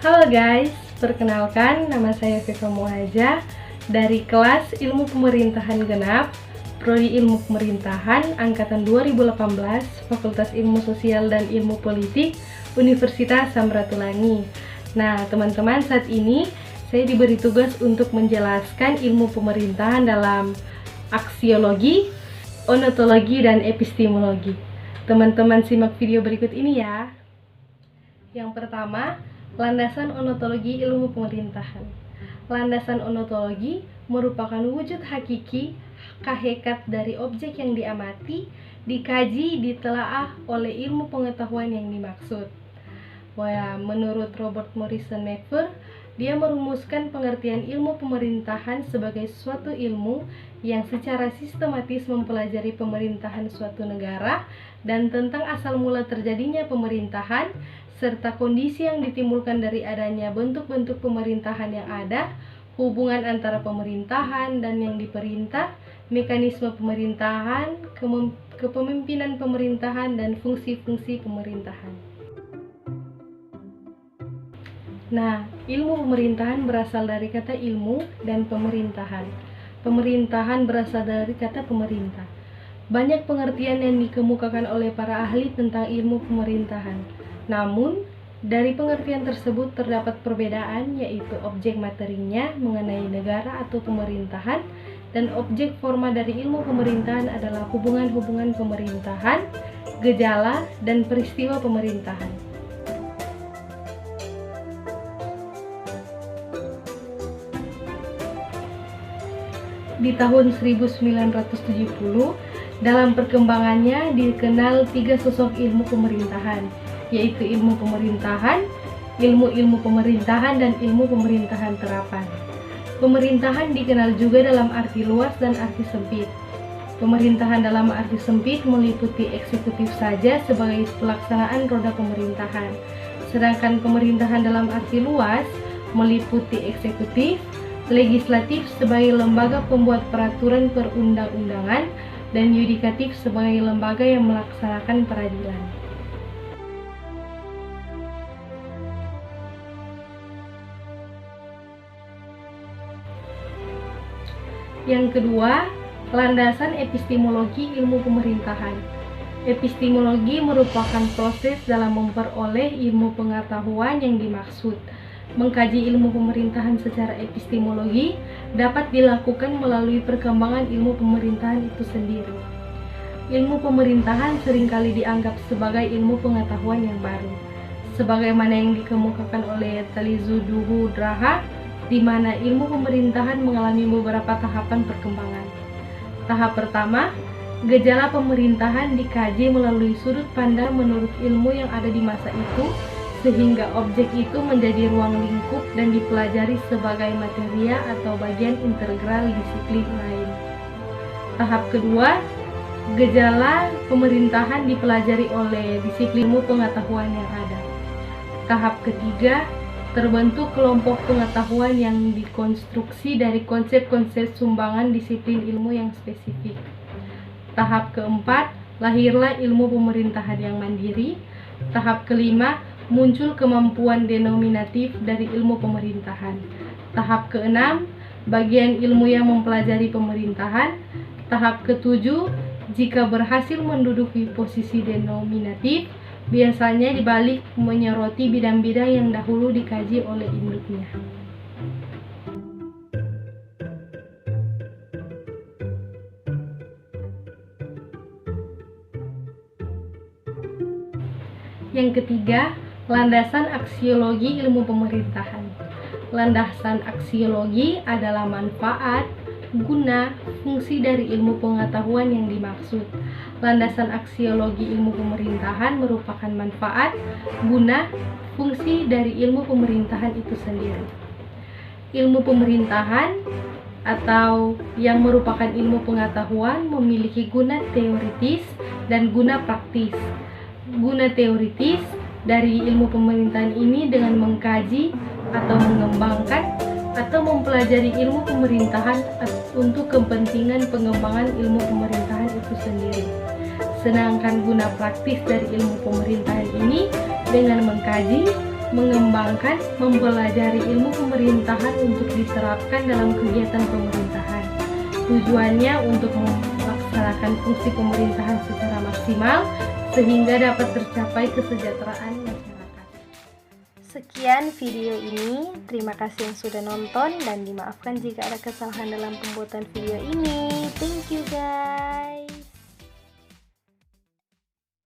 Halo guys, perkenalkan nama saya Vika Muhaja dari kelas Ilmu Pemerintahan Genap, Prodi Ilmu Pemerintahan Angkatan 2018, Fakultas Ilmu Sosial dan Ilmu Politik, Universitas Samratulangi. Nah, teman-teman, saat ini saya diberi tugas untuk menjelaskan ilmu pemerintahan dalam aksiologi, onotologi, dan epistemologi. Teman-teman simak video berikut ini ya. Yang pertama, landasan onotologi ilmu pemerintahan. Landasan onotologi merupakan wujud hakiki, hakikat dari objek yang diamati, dikaji, ditelaah oleh ilmu pengetahuan yang dimaksud. Menurut Robert Morrison Macpher, dia merumuskan pengertian ilmu pemerintahan sebagai suatu ilmu yang secara sistematis mempelajari pemerintahan suatu negara dan tentang asal mula terjadinya pemerintahan, serta kondisi yang ditimbulkan dari adanya bentuk-bentuk pemerintahan yang ada, hubungan antara pemerintahan dan yang diperintah, mekanisme pemerintahan, kepemimpinan pemerintahan, dan fungsi-fungsi pemerintahan. Nah, ilmu pemerintahan berasal dari kata ilmu dan pemerintahan. Pemerintahan berasal dari kata pemerintah. Banyak pengertian yang dikemukakan oleh para ahli tentang ilmu pemerintahan. Namun, dari pengertian tersebut terdapat perbedaan, yaitu objek materinya mengenai negara atau pemerintahan, dan objek forma dari ilmu pemerintahan adalah hubungan-hubungan pemerintahan, gejala, dan peristiwa pemerintahan. Di tahun 1970, dalam perkembangannya dikenal 3 sosok ilmu pemerintahan, yaitu ilmu pemerintahan, ilmu pemerintahan, dan ilmu pemerintahan terapan. Pemerintahan dikenal juga dalam arti luas dan arti sempit. Pemerintahan dalam arti sempit meliputi eksekutif saja sebagai pelaksanaan roda pemerintahan, sedangkan pemerintahan dalam arti luas meliputi eksekutif, legislatif sebagai lembaga pembuat peraturan perundang-undangan, dan yudikatif sebagai lembaga yang melaksanakan peradilan. Yang kedua, landasan epistemologi ilmu pemerintahan. Epistemologi merupakan proses dalam memperoleh ilmu pengetahuan yang dimaksud. Mengkaji ilmu pemerintahan secara epistemologi dapat dilakukan melalui perkembangan ilmu pemerintahan itu sendiri. Ilmu pemerintahan seringkali dianggap sebagai ilmu pengetahuan yang baru, sebagaimana yang dikemukakan oleh Talizuduhu Draha, di mana ilmu pemerintahan mengalami beberapa tahapan perkembangan. Tahap pertama, gejala pemerintahan dikaji melalui sudut pandang menurut ilmu yang ada di masa itu, sehingga objek itu menjadi ruang lingkup dan dipelajari sebagai materia atau bagian integral disiplin lain. Tahap kedua, gejala pemerintahan dipelajari oleh disiplin ilmu pengetahuan yang ada. Tahap ketiga, terbentuk kelompok pengetahuan yang dikonstruksi dari konsep-konsep sumbangan disiplin ilmu yang spesifik. Tahap keempat, lahirlah ilmu pemerintahan yang mandiri. Tahap kelima, muncul kemampuan denominatif dari ilmu pemerintahan. Tahap keenam, bagian ilmu yang mempelajari pemerintahan. Tahap ketujuh, jika berhasil menduduki posisi denominatif, biasanya dibalik menyoroti bidang-bidang yang dahulu dikaji oleh induknya. Yang ketiga, landasan aksiologi ilmu pemerintahan. Landasan aksiologi adalah manfaat, guna, fungsi dari ilmu pengetahuan yang dimaksud. Landasan aksiologi ilmu pemerintahan merupakan manfaat, guna, fungsi dari ilmu pemerintahan itu sendiri. Ilmu pemerintahan atau yang merupakan ilmu pengetahuan memiliki guna teoritis dan guna praktis. Guna teoritis dari ilmu pemerintahan ini dengan mengkaji atau mengembangkan atau mempelajari ilmu pemerintahan untuk kepentingan pengembangan ilmu pemerintahan itu sendiri. Sedangkan guna praktis dari ilmu pemerintahan ini dengan mengkaji, mengembangkan, mempelajari ilmu pemerintahan untuk diterapkan dalam kegiatan pemerintahan. Tujuannya untuk melaksanakan fungsi pemerintahan secara maksimal sehingga dapat tercapai kesejahteraan masyarakat. Sekian video ini, terima kasih yang sudah nonton dan dimaafkan jika ada kesalahan dalam pembuatan video ini. Thank you guys.